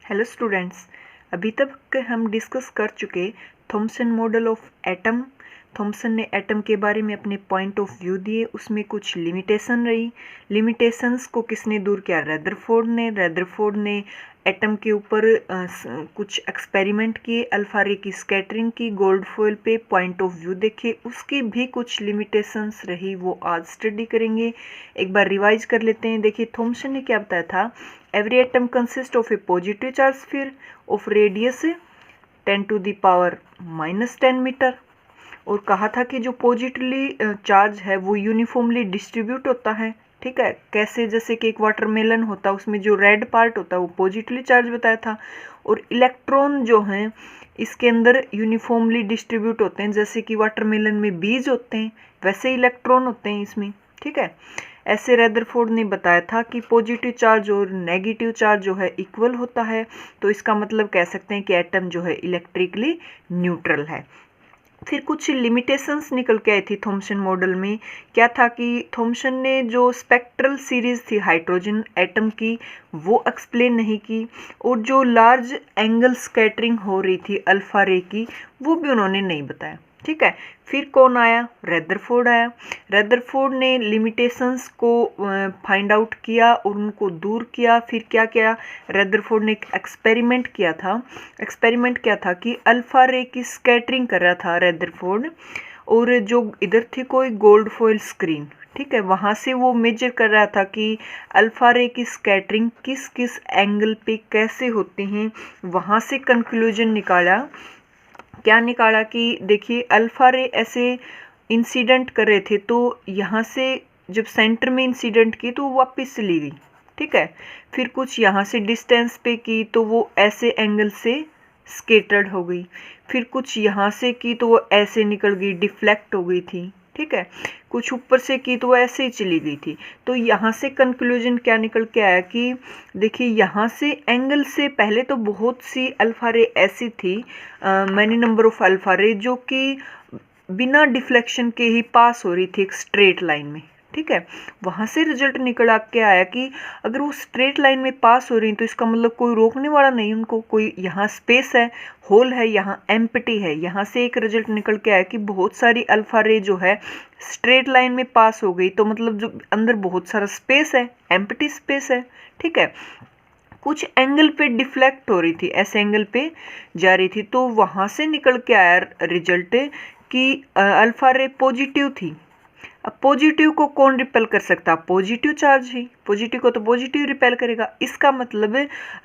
Hello students, अभी तक हम डिस्कस कर चुके Thomson model of atom. Thomson ने एटम के बारे में अपने पॉइंट ऑफ व्यू दिए, उसमें कुछ लिमिटेशन रही। लिमिटेशंस को किसने दूर किया? रदरफोर्ड ने एटम के ऊपर कुछ एक्सपेरिमेंट किए, अल्फा रे की स्कैटरिंग की, गोल्ड फॉइल पे पॉइंट ऑफ व्यू देखे, उसकी भी कुछ लिमिटेशंस रही, वो आज स्टडी करेंगे। एक बार रिवाइज कर लेते हैं। देखिए, थॉमसन ने क्या बताया था? Every atom consists of a positive charge sphere of radius 10 to the power -10 metre, और कहा था कि जो पॉजिटिवली चार्ज है वो यूनिफॉर्मली डिस्ट्रीब्यूट होता है। ठीक है, कैसे? जैसे कि एक वाटरमेलन होता है, उसमें जो रेड पार्ट होता है वो पॉजिटिवली चार्ज बताया था, और इलेक्ट्रॉन जो हैं इसके अंदर यूनिफॉर्मली डिस्ट्रीब्यूट होते हैं। जैसे कि वाटरमेलन में बीज होते हैं, वैसे इलेक्ट्रॉन होते हैं इसमें। ठीक है, ऐसे रदरफोर्ड ने बताया था कि पॉजिटिव चार्ज और नेगेटिव चार्ज जो है इक्वल होता है, तो इसका मतलब कह सकते हैं कि एटम जो है इलेक्ट्रिकली न्यूट्रल है। फिर कुछ लिमिटेशंस निकल के आई थी थॉमसन मॉडल में। क्या था कि थॉमसन ने जो स्पेक्ट्रल सीरीज थी हाइड्रोजन एटम की वो एक्सप्लेन नहीं की, और जो लार्ज एंगल स्कैटरिंग हो रही थी अल्फा रे की वो भी उन्होंने नहीं बताया। ठीक है, फिर कौन आया? रदरफोर्ड आया। रदरफोर्ड ने लिमिटेशंस को फाइंड आउट किया और उनको दूर किया। फिर क्या किया? रदरफोर्ड ने एक एक्सपेरिमेंट किया था। एक्सपेरिमेंट क्या था कि अल्फा रे की स्कैटरिंग कर रहा था रदरफोर्ड, और जो इधर थी कोई गोल्ड फॉइल स्क्रीन, ठीक है, वहाँ से वो मेजर कर रहा था कि अल्फा रे की स्कैटरिंग किस किस एंगल पे कैसे होती हैं। वहाँ से कंक्लूजन निकाला। क्या निकाला कि देखिए, अल्फा रे ऐसे इंसिडेंट कर रहे थे, तो यहाँ से जब सेंटर में इंसिडेंट की तो वो वापस चली गई। ठीक है, फिर कुछ यहाँ से डिस्टेंस पे की तो वो ऐसे एंगल से स्केटर्ड हो गई। फिर कुछ यहाँ से की तो वो ऐसे निकल गई, डिफ्लेक्ट हो गई थी। ठीक है, कुछ ऊपर से की तो वो ऐसे ही चली गई थी। तो यहाँ से कंक्लूजन क्या निकल के आया कि देखिए, यहाँ से एंगल से पहले तो बहुत सी अल्फा रे ऐसी थी, मैनी नंबर ऑफ अल्फा रे, जो कि बिना डिफ्लेक्शन के ही पास हो रही थी एक स्ट्रेट लाइन में। ठीक है, वहाँ से रिजल्ट निकल के आया कि अगर वो स्ट्रेट लाइन में पास हो रही तो इसका मतलब कोई रोकने वाला नहीं उनको, कोई यहाँ स्पेस है, होल है, यहाँ एम्प्टी है। यहाँ से एक रिजल्ट निकल के आया कि बहुत सारी अल्फा रे जो है स्ट्रेट लाइन में पास हो गई, तो मतलब जो अंदर बहुत सारा स्पेस है, एम्प्टी स्पेस है। ठीक है, कुछ एंगल पे डिफ्लेक्ट हो रही थी, ऐसे एंगल पे जा रही थी, तो वहाँ से निकल के आया रिजल्ट कि अल्फा रे पॉजिटिव थी। अब पॉजिटिव को कौन रिपेल कर सकता? पॉजिटिव चार्ज ही, पॉजिटिव को तो पॉजिटिव रिपेल करेगा। इसका मतलब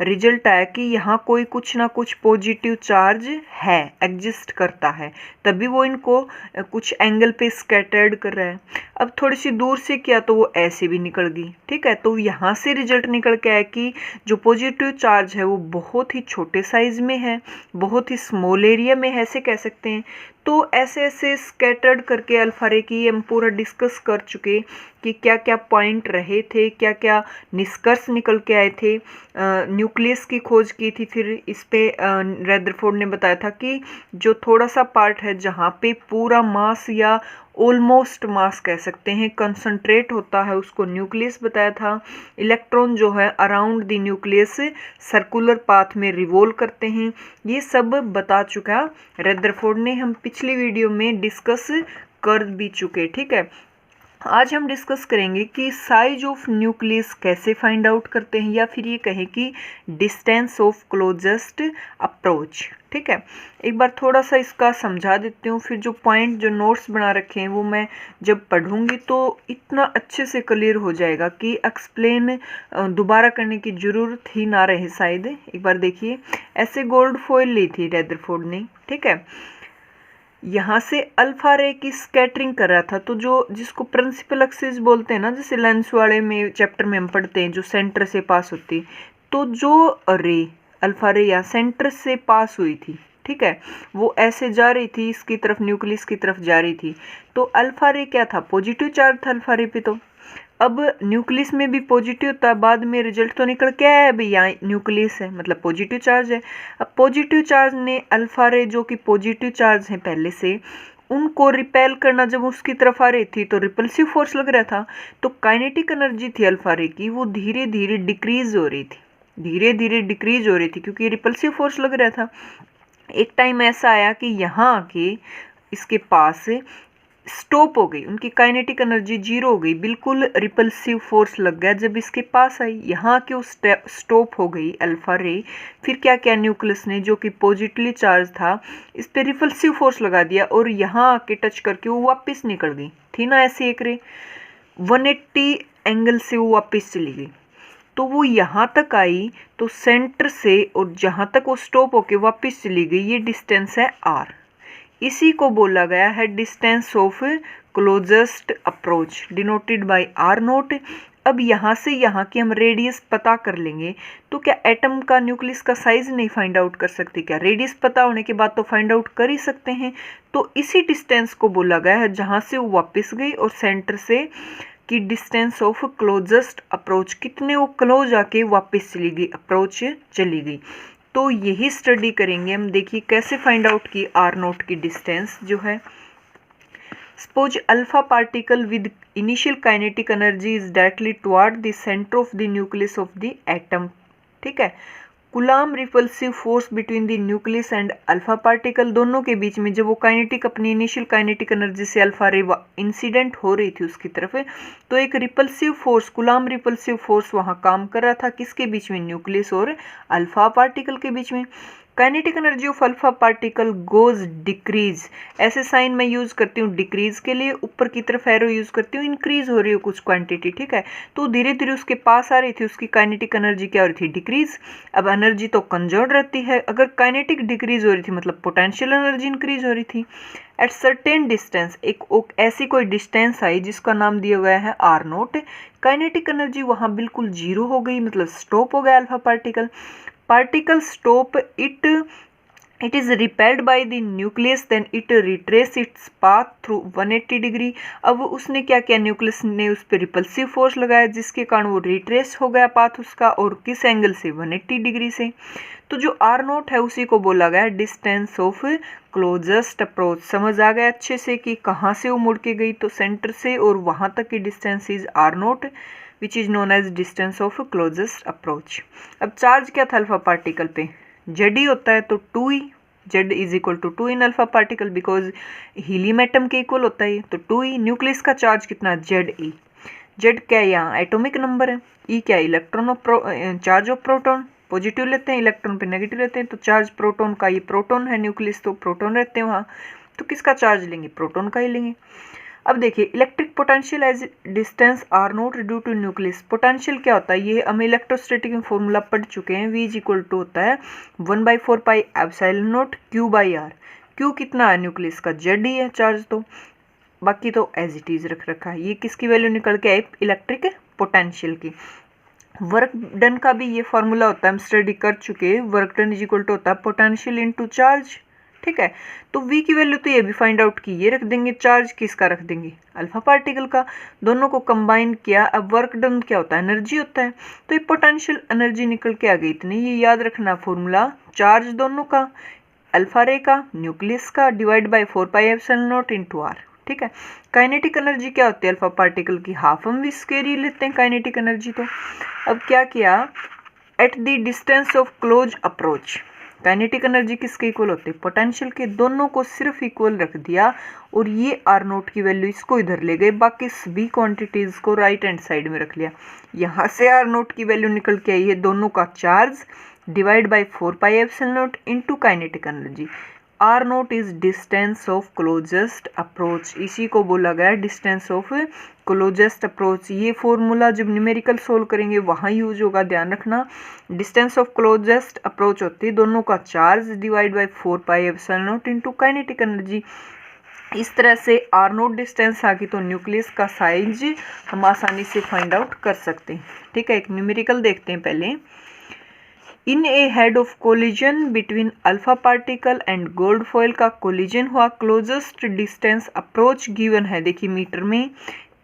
रिजल्ट आया कि यहाँ कोई कुछ ना कुछ पॉजिटिव चार्ज है, एग्जिस्ट करता है, तभी वो इनको कुछ एंगल पे स्कैटर्ड कर रहा है। अब थोड़ी सी दूर से किया तो वो ऐसे भी निकल गई। ठीक है, तो यहाँ से रिजल्ट निकल के आया कि जो पॉजिटिव चार्ज है वो बहुत ही छोटे साइज में है, बहुत ही स्मॉल एरिया में है, ऐसे कह सकते हैं। तो ऐसे ऐसे स्कैटर्ड करके अल्फा रे की हम पूरा डिस्कस कर चुके कि क्या क्या पॉइंट रहे थे, क्या क्या निष्कर्ष निकल के आए थे। न्यूक्लियस की खोज की थी, फिर इस पे रदरफोर्ड ने बताया था कि जो थोड़ा सा पार्ट है जहाँ पे पूरा मास या ऑलमोस्ट मास कह सकते हैं कंसंट्रेट होता है, उसको न्यूक्लियस बताया था। इलेक्ट्रॉन जो है around the nucleus circular path में रिवॉल्व करते हैं, ये सब बता चुका रदरफोर्ड ने, हम पिछली वीडियो में डिस्कस कर भी चुके। ठीक है, आज हम डिस्कस करेंगे कि साइज ऑफ न्यूक्लियस कैसे फाइंड आउट करते हैं, या फिर ये कहें कि डिस्टेंस ऑफ क्लोजेस्ट अप्रोच। ठीक है, एक बार थोड़ा सा इसका समझा देती हूँ, फिर जो पॉइंट जो नोट्स बना रखे हैं वो मैं जब पढ़ूंगी तो इतना अच्छे से क्लियर हो जाएगा कि एक्सप्लेन दोबारा करने की ज़रूरत ही ना रहे शायद। एक बार देखिए, ऐसे गोल्ड फॉइल ली थी रदरफोर्ड ने। ठीक है, यहाँ से अल्फा रे की स्कैटरिंग कर रहा था, तो जो जिसको प्रिंसिपल एक्सिस बोलते हैं ना, जैसे लेंस वाले में चैप्टर में हम पढ़ते हैं, जो सेंटर से पास होती, तो जो रे अल्फा रे यहाँ सेंटर से पास हुई थी, ठीक है, वो ऐसे जा रही थी, इसकी तरफ न्यूक्लियस की तरफ जा रही थी। तो अल्फा रे क्या था? पॉजिटिव चार्ज था अल्फा रे पे। तो अब न्यूक्लियस में भी पॉजिटिव होता है, बाद में रिजल्ट तो निकल के आया है भाई, यहाँ न्यूक्लियस है मतलब पॉजिटिव चार्ज है। अब पॉजिटिव चार्ज ने अल्फा रे जो कि पॉजिटिव चार्ज है पहले से, उनको रिपेल करना, जब उसकी तरफ आ रही थी तो रिपल्सिव फोर्स लग रहा था, तो काइनेटिक एनर्जी थी अल्फा रे की वो धीरे धीरे डिक्रीज हो रही थी। धीरे धीरे डिक्रीज हो रही थी क्योंकि रिपल्सिव फोर्स लग रहा था। एक टाइम ऐसा आया कि यहाँ आके इसके पास स्टॉप हो गई, उनकी काइनेटिक एनर्जी जीरो हो गई, बिल्कुल रिपल्सिव फोर्स लग गया जब इसके पास आई, यहाँ के उस स्टॉप हो गई अल्फा रे। फिर क्या किया न्यूक्लियस ने, जो कि पॉजिटिवली चार्ज था, इस पे रिपल्सिव फोर्स लगा दिया और यहाँ आके टच करके वो वापस निकल गई थी ना ऐसी एक रे, 180 एंगल से वो वापस चली गई। तो वो यहाँ तक आई तो सेंटर से और जहाँ तक वो स्टॉप होके वापस चली गई, ये डिस्टेंस है r। इसी को बोला गया है distance of closest approach, denoted by r note. अब यहाँ से यहाँ की हम रेडियस पता कर लेंगे, तो क्या एटम का न्यूक्लियस का साइज नहीं फाइंड आउट कर सकते क्या? रेडियस पता होने के बाद तो फाइंड आउट कर ही सकते हैं। तो इसी डिस्टेंस को बोला गया है जहाँ से वो वापस गई और सेंटर से की डिस्टेंस ऑफ क्लोजेस्ट अप्रोच, कितने वो क्लोज आके वापस चली गई, अप्रोच चली गई। तो यही स्टडी करेंगे हम। देखिए कैसे फाइंड आउट की आर नोट की डिस्टेंस जो है। Suppose alpha particle with initial kinetic energy is directly toward the centre of the nucleus of the atom. ठीक है, coulomb repulsive force between the nucleus and alpha particle, दोनों के बीच में जब वो काइनेटिक अपनी इनिशियल काइनेटिक एनर्जी से अल्फा रे इंसिडेंट हो रही थी उसकी तरफ, तो एक repulsive force, coulomb repulsive force वहाँ काम कर रहा था किसके बीच में, न्यूक्लियस और अल्फा पार्टिकल के बीच में। Kinetic energy of alpha particle goes decrease, ऐसे साइन मैं यूज करती हूँ डिक्रीज के लिए, ऊपर की तरफ एरो यूज करती हूँ इंक्रीज हो रही हो कुछ क्वांटिटी। ठीक है, तो धीरे धीरे उसके पास आ रही थी, उसकी काइनेटिक एनर्जी क्या हो रही थी, डिक्रीज। अब एनर्जी तो कंजर्व रहती है, अगर काइनेटिक डिक्रीज हो रही थी मतलब पोटेंशियल एनर्जी इंक्रीज हो रही थी। एट सर्टेन डिस्टेंस, एक ऐसी कोई डिस्टेंस आई जिसका नाम दिया गया है आर नोट, काइनेटिक एनर्जी वहाँ बिल्कुल जीरो हो गई, मतलब स्टॉप हो गया alpha particle. Particle stop, it is repelled by the nucleus, then it retrace its path through 180 degree. अब उसने क्या किया, न्यूक्लियस ने उस पर रिपल्सिव फोर्स लगाया जिसके कारण वो रिट्रेस हो गया पाथ उसका, और किस एंगल से, 180 डिग्री से। तो जो आर नोट है उसी को बोला गया डिस्टेंस ऑफ क्लोजेस्ट अप्रोच। समझ आ गया अच्छे से कि कहाँ से वो मुड़ के गई, तो सेंटर से और वहाँ तक की distance is are naught, which is known as distance of closest approach. अब चार्ज क्या था अल्फा पार्टिकल पे, जेड ही होता है, तो 2e, Z is equal to 2 in alpha particle, because helium atom के इक्वल होता है, तो 2e। न्यूक्लियस का चार्ज कितना, जेड ई। जेड क्या है, यहाँ एटॉमिक नंबर है, ई क्या है, electron of charge of proton, positive लेते हैं, इलेक्ट्रॉन पे नेगेटिव लेते हैं, तो चार्ज प्रोटॉन का, ये प्रोटॉन है न्यूक्लियस, तो प्रोटॉन रहते हैं वहाँ, तो किसका चार्ज लेंगे, प्रोटॉन का ही लेंगे। अब देखिए electric potential as distance r naught due to nucleus. Potential क्या होता है, ये हम इलेक्ट्रोस्टैटिक में फॉर्मूला पढ़ चुके हैं, V इज इक्वल टू होता है 1/4 pi epsilon naught Q by r. Q कितना है न्यूक्लियस का, जेड ही है चार्ज, तो बाकी तो एज इट इज रख रखा है। ये किसकी वैल्यू निकल के आई, इलेक्ट्रिक पोटेंशियल की। वर्क डन का भी ये फॉर्मूला होता है, हम स्टडी कर चुके हैं, work done is equal to होता है पोटेंशियल इनटू चार्ज। ठीक है, तो V की वैल्यू तो ये भी फाइंड आउट की, ये रख देंगे, चार्ज किसका रख देंगे, अल्फा पार्टिकल का, दोनों को कंबाइन किया। अब वर्क डन क्या होता है, एनर्जी होता है, तो ये पोटेंशियल एनर्जी निकल के आ गई इतनी, ये याद रखना फॉर्मूला, चार्ज दोनों का, अल्फा रे का, न्यूक्लियस का, divide by 4 pi epsilon naught into r. ठीक है, काइनेटिक एनर्जी क्या होती है अल्फा पार्टिकल की, हाफ हम भी स्क्वायर ही लेते हैं काइनेटिक एनर्जी। तो अब क्या किया, at the distance of close approach, kinetic energy किसके इक्वल होती है, पोटेंशियल के, दोनों को सिर्फ इक्वल रख दिया, और ये आर नोट की वैल्यू इसको इधर ले गए, बाकी सभी क्वांटिटीज को राइट हैंड साइड में रख लिया। यहाँ से आर नोट की वैल्यू निकल के आई है, दोनों का charge divide by 4 pi epsilon naught into kinetic energy. R naught is distance of closest approach, इसी को बोला गया डिस्टेंस ऑफ क्लोजेस्ट अप्रोच। ये फॉर्मूला जब न्यूमेरिकल सोल्व करेंगे वहाँ यूज होगा, ध्यान रखना। डिस्टेंस ऑफ क्लोजेस्ट अप्रोच होती है दोनों का charge divide by 4 pi epsilon naught into kinetic energy. इस तरह से आर नोट डिस्टेंस आ गई तो न्यूक्लियस का साइज हम आसानी से फाइंड आउट कर सकते हैं। ठीक है, एक न्यूमेरिकल देखते हैं पहले। In a head of collision between alpha particle and gold foil का कोलिजन हुआ, क्लोजेस्ट डिस्टेंस अप्रोच गिवन है, देखिए मीटर में।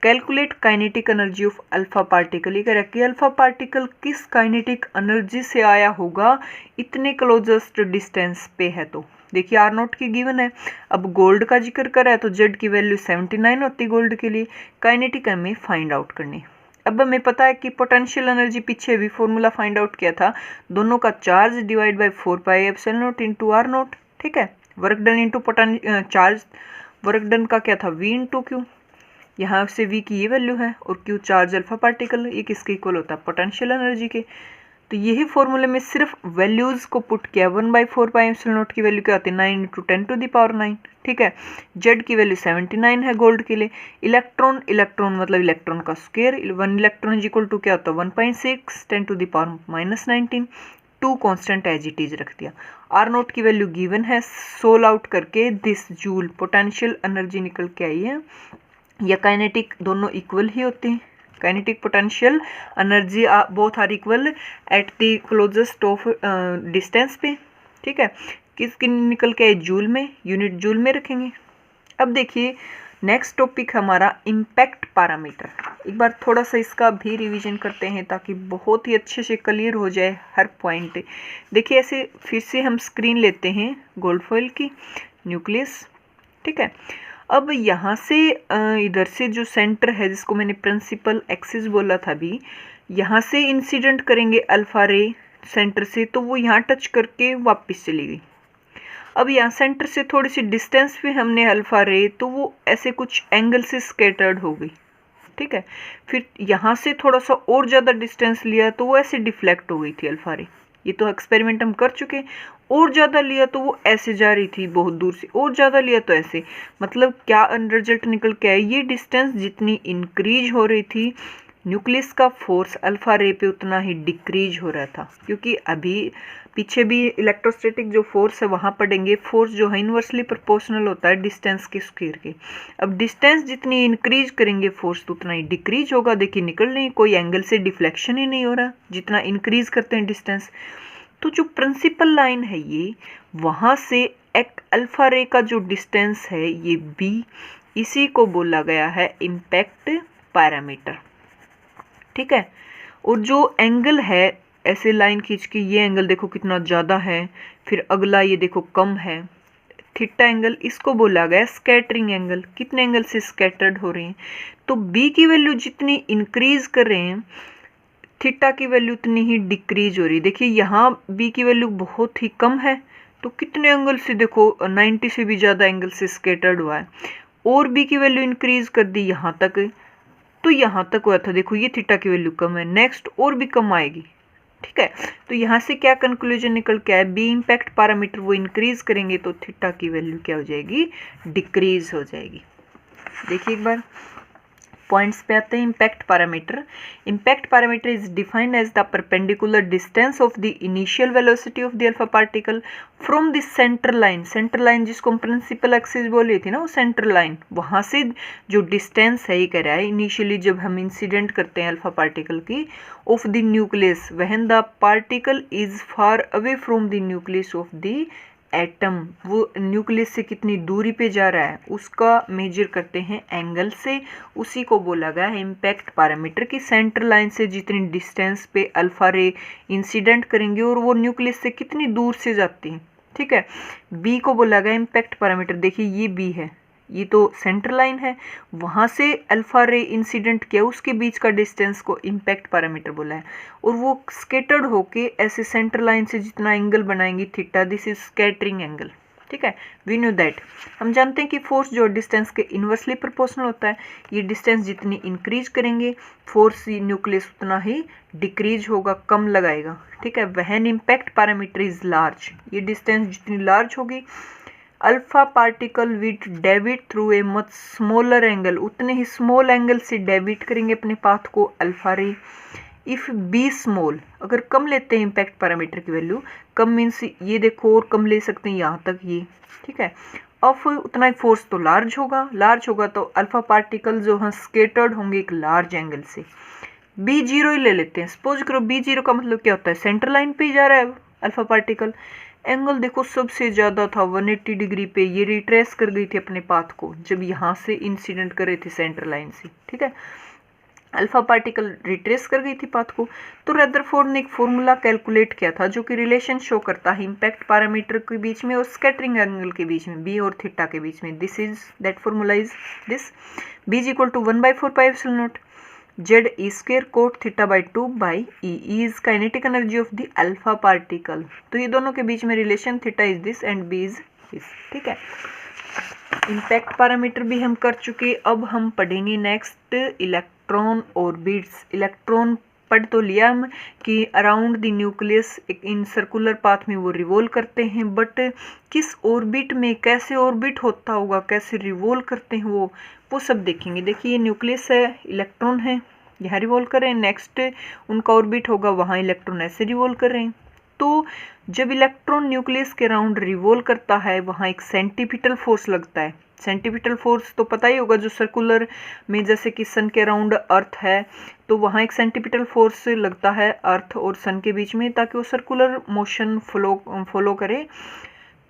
Calculate kinetic energy of alpha particle, ये कह रहा है कि अल्फा पार्टिकल किस काइनेटिक एनर्जी से आया होगा इतने क्लोजेस्ट डिस्टेंस पे है। तो देखिए आर नोट की गिवन है, अब गोल्ड का जिक्र करा है तो जेड की वैल्यू 79 होती है गोल्ड के लिए, काइनेटिक हमें फाइंड आउट करनी। अब हमें पता है कि पोटेंशियल एनर्जी पीछे भी फॉर्मूला फाइंड आउट किया था, दोनों का charge divide by 4 pi epsilon naught into R naught. ठीक है, work done into charge, work done का क्या था वी इंटू क्यू, यहाँ से वी की ये वैल्यू है और क्यू चार्ज अल्फा पार्टिकल, ये किसके इक्वल होता है पोटेंशियल एनर्जी के। तो यही फॉर्मूले में सिर्फ वैल्यूज़ को पुट किया, 1/4 पाई एप्सिलॉन नॉट की वैल्यू क्या होती है 9 × 10⁻⁹। ठीक है, जेड की वैल्यू 79 है गोल्ड के लिए। इलेक्ट्रॉन, इलेक्ट्रॉन मतलब इलेक्ट्रॉन का square, 1 electron is equal to क्या होता है 1.6 10⁻⁻19। 2 कांस्टेंट एज इट इज रख दिया। आर नोट की वैल्यू गिवन है, सोल आउट करके दिस जूल पोटेंशियल एनर्जी निकल के आई है, या काइनेटिक, दोनों इक्वल ही होते हैं। Kinetic potential energy both are equal at the closest of distance पे। ठीक है, किसकी निकल के जूल में, यूनिट जूल में रखेंगे। अब देखिए नेक्स्ट टॉपिक हमारा इम्पैक्ट पैरामीटर। एक बार थोड़ा सा इसका भी रिवीजन करते हैं ताकि बहुत ही अच्छे से क्लियर हो जाए हर पॉइंट। देखिए ऐसे फिर से हम स्क्रीन लेते हैं गोल्ड फॉइल की, न्यूक्लियस। ठीक है, अब यहाँ से इधर से जो सेंटर है जिसको मैंने प्रिंसिपल एक्सिस बोला था अभी, यहाँ से इंसिडेंट करेंगे अल्फा रे सेंटर से, तो वो यहाँ टच करके वापस चली गई। अब यहाँ सेंटर से थोड़ी सी डिस्टेंस पे हमने अल्फा रे, तो वो ऐसे कुछ एंगल से स्कैटर्ड हो गई। ठीक है, फिर यहाँ से थोड़ा सा और ज़्यादा डिस्टेंस लिया तो वो ऐसे डिफ्लेक्ट हो गई थी अल्फा रे। ये तो एक्सपेरिमेंट हम कर चुके। और ज़्यादा लिया तो वो ऐसे जा रही थी बहुत दूर से, और ज़्यादा लिया तो ऐसे। मतलब क्या रिजल्ट निकल के आया, ये डिस्टेंस जितनी इंक्रीज हो रही थी न्यूक्लियस का फोर्स अल्फा रे पे उतना ही डिक्रीज हो रहा था, क्योंकि अभी पीछे भी इलेक्ट्रोस्टैटिक जो फोर्स है वहाँ पढ़ेंगे, फोर्स जो है इन्वर्सली प्रोपोर्शनल होता है डिस्टेंस के स्क्वायर के। अब डिस्टेंस जितनी इंक्रीज करेंगे फोर्स तो उतना ही डिक्रीज होगा। देखिए निकल नहीं, कोई एंगल से डिफ्लेक्शन ही नहीं हो रहा जितना इंक्रीज करते हैं डिस्टेंस। तो जो प्रिंसिपल लाइन है ये, वहाँ से एक अल्फा रे का जो डिस्टेंस है ये बी, इसी को बोला गया है इम्पैक्ट पैरामीटर। ठीक है, और जो एंगल है ऐसे लाइन खींच के, ये एंगल देखो कितना ज़्यादा है, फिर अगला ये देखो कम है, थीटा एंगल, इसको बोला गया स्कैटरिंग एंगल। कितने एंगल से स्कैटर्ड हो रहे हैं, तो बी की वैल्यू जितनी इंक्रीज कर रहे हैं थीटा की वैल्यू उतनी ही डिक्रीज हो रही है। देखिए यहाँ बी की वैल्यू बहुत ही कम है, तो कितने एंगल से देखो 90 से भी ज़्यादा एंगल से स्कैटर्ड हुआ है। और बी की वैल्यू इंक्रीज कर दी यहाँ तक, तो यहाँ तक हुआ था, देखो ये थीटा की वैल्यू कम है, नेक्स्ट और भी कम आएगी। ठीक है, तो यहाँ से क्या कंक्लूजन निकल के आया, बी इम्पैक्ट पैरामीटर वो इंक्रीज करेंगे तो थीटा की वैल्यू क्या हो जाएगी, डिक्रीज हो जाएगी। देखिए एक बार पॉइंट्स पे आते हैं। Impact parameter, impact parameter is defined as the perpendicular distance of the initial velocity of the alpha particle from the centre line. Centre line जिसको हम प्रिंसिपल एक्सिस बोली थी ना, वो सेंटर लाइन, वहाँ से जो डिस्टेंस है ये कह रहा है इनिशियली जब हम इंसिडेंट करते हैं अल्फा पार्टिकल की, of the nucleus when the particle is far away from the nucleus of the atom, वो न्यूक्लियस से कितनी दूरी पे जा रहा है उसका मेजर करते हैं एंगल से, उसी को बोला गया है इम्पैक्ट पैरामीटर की। सेंटर लाइन से जितनी डिस्टेंस पे अल्फा रे इंसिडेंट करेंगे और वो न्यूक्लियस से कितनी दूर से जाती हैं। ठीक है, बी को बोला गया इम्पैक्ट पैरामीटर। देखिए ये बी है, ये तो सेंटर लाइन है, वहाँ से अल्फा रे इंसिडेंट किया उसके बीच का डिस्टेंस को इम्पैक्ट पैरामीटर बोला है। और वो स्केटर्ड होके ऐसे सेंटर लाइन से जितना एंगल बनाएंगी theta, this is scattering angle. ठीक है, वी नो दैट, हम जानते हैं कि फोर्स जो डिस्टेंस के इन्वर्सली प्रोपोर्शनल होता है। ये डिस्टेंस जितनी इंक्रीज करेंगे फोर्स न्यूक्लियस उतना ही डिक्रीज होगा, कम लगाएगा। ठीक है, when impact parameter is large, ये डिस्टेंस जितनी लार्ज होगी alpha particle with debit through a much smaller angle, उतने ही स्मॉल एंगल से डेबिट करेंगे अपने पाथ को अल्फा रे। इफ़ बी स्मॉल, अगर कम लेते हैं इम्पैक्ट पैरामीटर की वैल्यू, कम मीन्स ये देखो और कम ले सकते हैं यहाँ तक ये। ठीक है, अब उतना ही फोर्स तो लार्ज होगा, लार्ज होगा तो अल्फा पार्टिकल जो हैं स्केटर्ड होंगे एक लार्ज एंगल से। बी जीरो ही ले लेते हैं, सपोज करो बी जीरो का मतलब क्या होता है, सेंटर लाइन पे ही जा रहा है अल्फा पार्टिकल। एंगल देखो सबसे ज़्यादा था 180 डिग्री पे, ये रिट्रेस कर गई थी अपने पाथ को जब यहाँ से इंसिडेंट कर रहे थे सेंटर लाइन से। ठीक है, अल्फा पार्टिकल रिट्रेस कर गई थी पाथ को। तो रदरफोर्ड ने एक फॉर्मूला कैलकुलेट किया था जो कि रिलेशन शो करता है इम्पैक्ट पैरामीटर के बीच में और स्कैटरिंग एंगल के बीच में, बी और थीटा के बीच में। This is that formula is this, B is equal to 1/4 pi epsilon naught. Z E square cot theta by 2 by E is kinetic energy of the alpha particle. तो ये दोनों के बीच में relation theta is this and B is this, ठीक है। Impact parameter भी हम कर चुके। अब हम पढ़ेंगे नेक्स्ट इलेक्ट्रॉन ऑर्बिट्स। इलेक्ट्रॉन पढ़ तो लिया हम कि around the nucleus in circular path में वो रिवॉल्व करते हैं, बट किस ऑर्बिट में कैसे ऑर्बिट होता होगा, कैसे रिवॉल्व करते हैं वो सब देखेंगे। देखिए ये न्यूक्लियस है, इलेक्ट्रॉन है, यहाँ रिवॉल्व कर रहे हैं। नेक्स्ट उनका ऑर्बिट होगा, वहाँ इलेक्ट्रॉन ऐसे रिवॉल्व कर रहे हैं। तो जब इलेक्ट्रॉन न्यूक्लियस के राउंड रिवॉल्व करता है, वहाँ एक सेंटीपिटल फोर्स लगता है। सेंटीपिटल फोर्स तो पता ही होगा, जो सर्कुलर में जैसे कि सन के राउंड अर्थ है, तो वहाँ एक सेंटीपिटल फोर्स लगता है अर्थ और सन के बीच में, ताकि वो सर्कुलर मोशन फॉलो करे।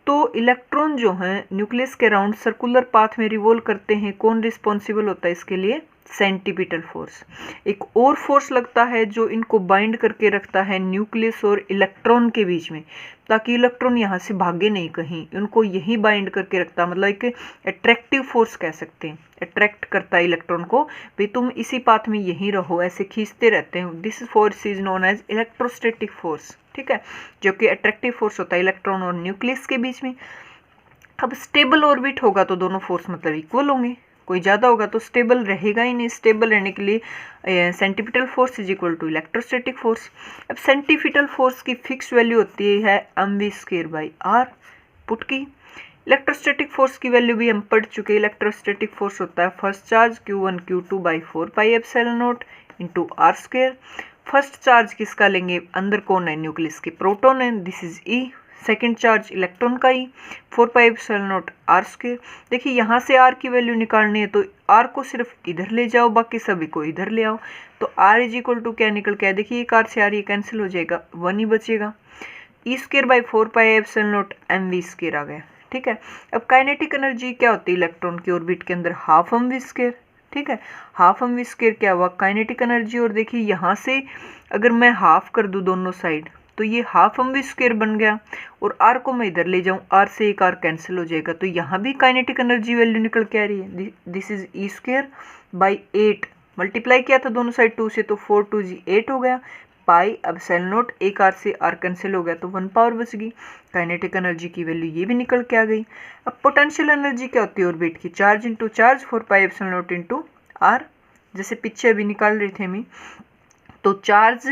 तो इलेक्ट्रॉन जो हैं न्यूक्लियस के राउंड सर्कुलर पाथ में रिवॉल्व करते हैं। कौन रिस्पॉन्सिबल होता है इसके लिए? Centripetal force. एक और फोर्स लगता है जो इनको बाइंड करके रखता है न्यूक्लियस और इलेक्ट्रॉन के बीच में, ताकि इलेक्ट्रॉन यहाँ से भागे नहीं कहीं, उनको यही बाइंड करके रखता है। मतलब एक अट्रैक्टिव फोर्स कह सकते हैं, अट्रैक्ट करता है इलेक्ट्रॉन को, भाई तुम इसी पाथ में यहीं रहो, ऐसे खींचते रहते हैं। This force is known as electrostatic force, ठीक है, जो कि अट्रैक्टिव फोर्स होता है इलेक्ट्रॉन और न्यूक्लियस के बीच में। अब स्टेबल ऑर्बिट होगा तो दोनों फोर्स मतलब इक्वल होंगे, कोई ज़्यादा होगा तो स्टेबल रहेगा ही नहीं। स्टेबल रहने के लिए centripetal force is equal to electrostatic force. अब सेंटीपिटल फोर्स की फिक्स वैल्यू होती है mv² बाई आर पुट की। इलेक्ट्रोस्टैटिक फोर्स की वैल्यू भी हम पढ़ चुके। इलेक्ट्रोस्टैटिक फोर्स होता है first charge Q1 Q2 by 4 pi epsilon naught into r²। First charge किसका लेंगे? अंदर कौन है? न्यूक्लियस के प्रोटॉन है, this is E। Second charge electron का ही 4 पाई एप्सिलॉन नॉट r²। देखिए यहाँ से r की वैल्यू निकालनी है, तो r को सिर्फ इधर ले जाओ, बाकी सभी को इधर ले आओ। तो r इज इक्वल टू क्या निकल के आया? देखिए एक r से r ये कैंसिल हो जाएगा, 1 ही बचेगा। E² by 4 pi epsilon not mv² आ गया, ठीक है। अब काइनेटिक एनर्जी क्या होती है इलेक्ट्रॉन की ऑर्बिट के अंदर? हाफ mv², ठीक है। हाफ mv² क्या हुआ? Kinetic energy. और देखिए यहाँ से अगर मैं हाफ कर दूँ दोनों साइड, तो ये हाफ mv² बन गया, और r को मैं इधर ले जाऊँ, r से एक r कैंसिल हो जाएगा। तो यहाँ भी काइनेटिक एनर्जी वैल्यू निकल के आ रही है, this is E² by 8। Multiply किया था दोनों साइड 2 से, तो 4 2 जी 8 हो गया, पाई एप्सिलॉन नॉट, एक r से r कैंसिल हो गया, तो 1 पावर बच गई। काइनेटिक एनर्जी की वैल्यू ये भी निकल के आ गई। अब पोटेंशियल एनर्जी क्या होती है ऑर्बिट की? Charge into charge 4 pi epsilon naught into r, जैसे पीछे अभी निकाल रहे थे हम। तो चार्ज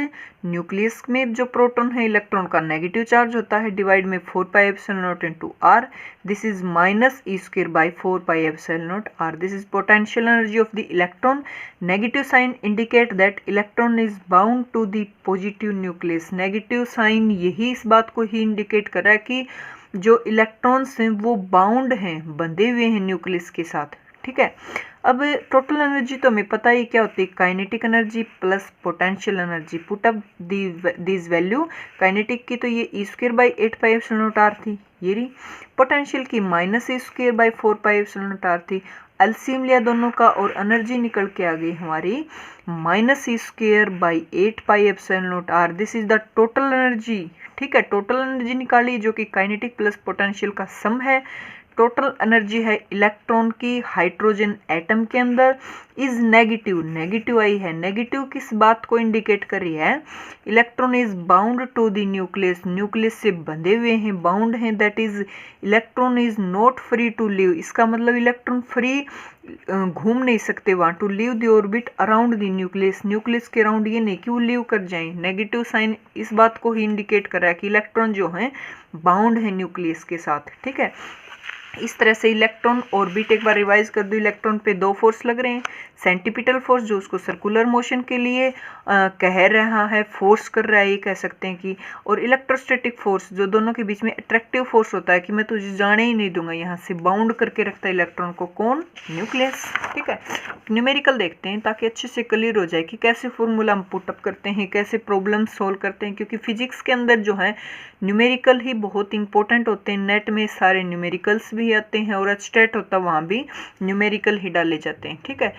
न्यूक्लियस में जो प्रोटॉन है इलेक्ट्रॉन का नेगेटिव चार्ज होता है, डिवाइड में 4 pi epsilon naught into r, this is minus E² by 4 pi epsilon naught r। This is potential energy of the electron. Negative sign indicate that electron is bound to the positive nucleus. Negative sign यही इस बात को ही indicate कर रहा है कि जो electrons हैं वो बाउंड हैं, बंधे हुए हैं न्यूक्लियस के साथ, ठीक है। अब टोटल एनर्जी तो हमें पता ही क्या होती है, kinetic energy plus potential energy. Put up this value. Kinetic की तो ये E² by 8 pi epsilon naught r थी, ये रही। पोटेंशियल की minus E² by 4 pi epsilon naught r थी। एलसीएम लिया दोनों का और एनर्जी निकल के आ गई हमारी minus E² by 8 pi epsilon naught r। This is the total energy, ठीक है। टोटल एनर्जी निकाली जो कि काइनेटिक प्लस पोटेंशियल का सम है। टोटल एनर्जी है इलेक्ट्रॉन की हाइड्रोजन एटम के अंदर इज नेगेटिव, नेगेटिव आई है। नेगेटिव किस बात को इंडिकेट कर रही है? Electron is bound to the nucleus, nucleus से बंधे हुए हैं, बाउंड हैं। That is electron is not free to live. इसका मतलब इलेक्ट्रॉन फ्री घूम नहीं सकते वहाँ, to live the orbit around the nucleus. Nucleus के अराउंड ये नहीं कि वो लिव कर जाएं। नेगेटिव साइन इस बात को ही इंडिकेट कर रहा है कि इलेक्ट्रॉन जो है बाउंड है न्यूक्लियस के साथ, ठीक है। इस तरह से इलेक्ट्रॉन ऑर्बिट, एक बार रिवाइज कर दो, इलेक्ट्रॉन पे दो फोर्स लग रहे हैं। सेंटीपिटल फोर्स जो उसको सर्कुलर मोशन के लिए कह रहा है, फोर्स कर रहा है, ये कह सकते हैं कि, और इलेक्ट्रोस्टैटिक फोर्स जो दोनों के बीच में अट्रैक्टिव फोर्स होता है कि मैं तुझे जाने ही नहीं दूंगा, यहाँ से बाउंड करके रखता है इलेक्ट्रॉन को, कौन? न्यूक्लियस, ठीक है। न्यूमेरिकल देखते हैं ताकि अच्छे से क्लियर हो जाए कि कैसे फॉर्मूला हम पुटअप करते हैं, कैसे प्रॉब्लम सोल्व करते हैं, क्योंकि फिजिक्स के अंदर जो है न्यूमेरिकल ही बहुत इंपॉर्टेंट होते हैं। नेट में सारे न्यूमेरिकल्स भी आते हैं और एचस्टैट होता है, वहाँ भी न्यूमेरिकल ही डाले जाते हैं, ठीक है।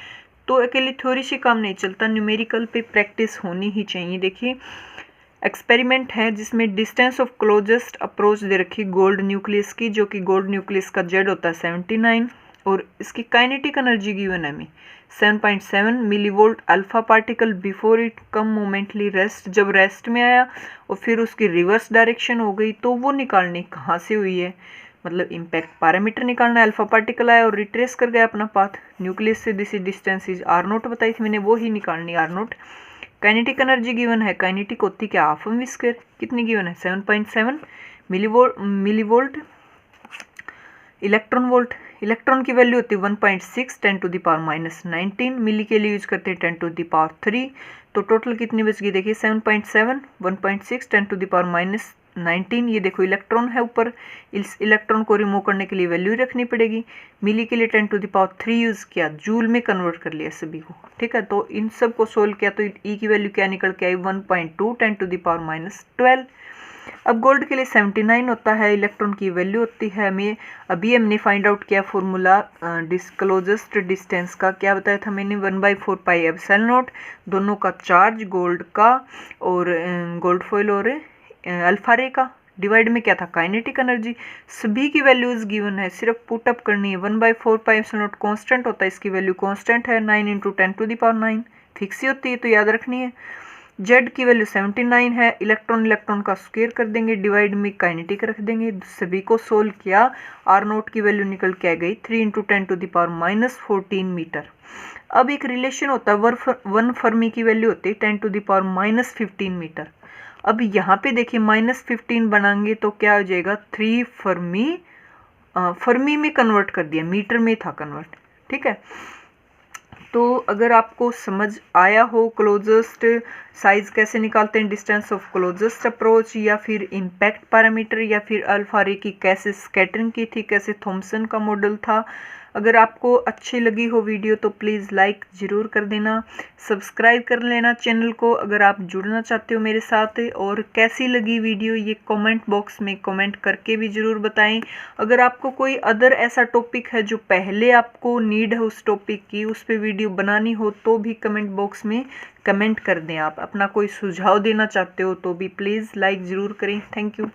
तो अकेली थ्योरी से काम नहीं चलता, न्यूमेरिकल पे प्रैक्टिस होनी ही चाहिए। देखिए एक्सपेरिमेंट है जिसमें डिस्टेंस ऑफ क्लोजेस्ट अप्रोच दे रखी गोल्ड न्यूक्लियस की, जो कि गोल्ड न्यूक्लियस का जेड होता है 79, और इसकी काइनेटिक एनर्जी गिवन है हमें 7.7 millivolt alpha particle before it come momentarily rest, जब रेस्ट में आया और फिर उसकी रिवर्स डायरेक्शन हो गई तो वो निकालनी कहाँ से हुई है, मतलब इम्पैक्ट पैरामीटर निकालना है। अल्फा पार्टिकल आया और रिट्रेस कर गया अपना पाथ न्यूक्लियस से, this distance is are naught बताई थी मैंने, वो ही निकालनी R naught. Kinetic energy given है, काइनेटिक होती क्या हाफ एम वी स्क्वायर, कितनी गिवन है 7.7 मिलीवोल्ट इलेक्ट्रॉन वोल्ट, इलेक्ट्रॉन की वैल्यू होती है 1.6 10⁻⁻19, मिली के लिए यूज करते हैं 10⁻3, तो टोटल कितनी बच गई देखिए 7.7 1.6 10⁻⁻19, ये देखो इलेक्ट्रॉन है ऊपर, इस इलेक्ट्रॉन को रिमूव करने के लिए वैल्यू रखनी पड़ेगी, मिली के लिए 10⁻3 यूज किया, जूल में कन्वर्ट कर लिया सभी को, ठीक है। तो इन सब को सोल्व किया तो ई की वैल्यू क्या निकल के आई 1.2 10⁻12। अब गोल्ड के लिए 79 होता है, इलेक्ट्रॉन की वैल्यू होती है हमें, अभी हमने फाइंड आउट किया फॉर्मूला क्लोजेस्ट डिस्टेंस का, क्या बताया था मैंने 1/4 पाई एप्सिलॉन नॉट, दोनों का चार्ज गोल्ड का और गोल्ड फॉइल और अल्फा रे का, डिवाइड में क्या था काइनेटिक एनर्जी, सभी की वैल्यूज गिवन है, सिर्फ पुट अप करनी है। 1/4 पाई एप्सिलॉन नॉट कॉन्स्टेंट होता है, इसकी वैल्यू कॉन्स्टेंट है, 9 × 10⁻9 फिक्स ही होती है, तो याद रखनी है। जेड की वैल्यू 79 है, इलेक्ट्रॉन का स्क्वायर कर देंगे, डिवाइड में काइनेटिक रख देंगे, सभी को सोल्व किया, आर नोट की वैल्यू निकल के आ गई 3 × 10⁻14 मीटर। अब एक रिलेशन होता है, वन फर्मी की वैल्यू होती है 10⁻15 मीटर। अब यहाँ पे देखिए -15 बनाएंगे तो क्या हो जाएगा 3 फर्मी, फर्मी में कन्वर्ट कर दिया, मीटर में था कन्वर्ट, ठीक है। तो अगर आपको समझ आया हो क्लोजेस्ट साइज कैसे निकालते हैं, डिस्टेंस ऑफ क्लोजेस्ट अप्रोच, या फिर इम्पैक्ट पैरामीटर, या फिर अल्फा रे की कैसे स्कैटरिंग की थी, कैसे थॉमसन का मॉडल था, अगर आपको अच्छी लगी हो वीडियो तो प्लीज़ लाइक ज़रूर कर देना, सब्सक्राइब कर लेना चैनल को अगर आप जुड़ना चाहते हो मेरे साथ, और कैसी लगी वीडियो ये कमेंट बॉक्स में कमेंट करके भी ज़रूर बताएं। अगर आपको कोई अदर ऐसा टॉपिक है जो पहले आपको नीड है उस टॉपिक की, उस पर वीडियो बनानी हो तो भी कमेंट बॉक्स में कमेंट कर दें। आप अपना कोई सुझाव देना चाहते हो तो भी प्लीज़ लाइक ज़रूर करें। Thank you.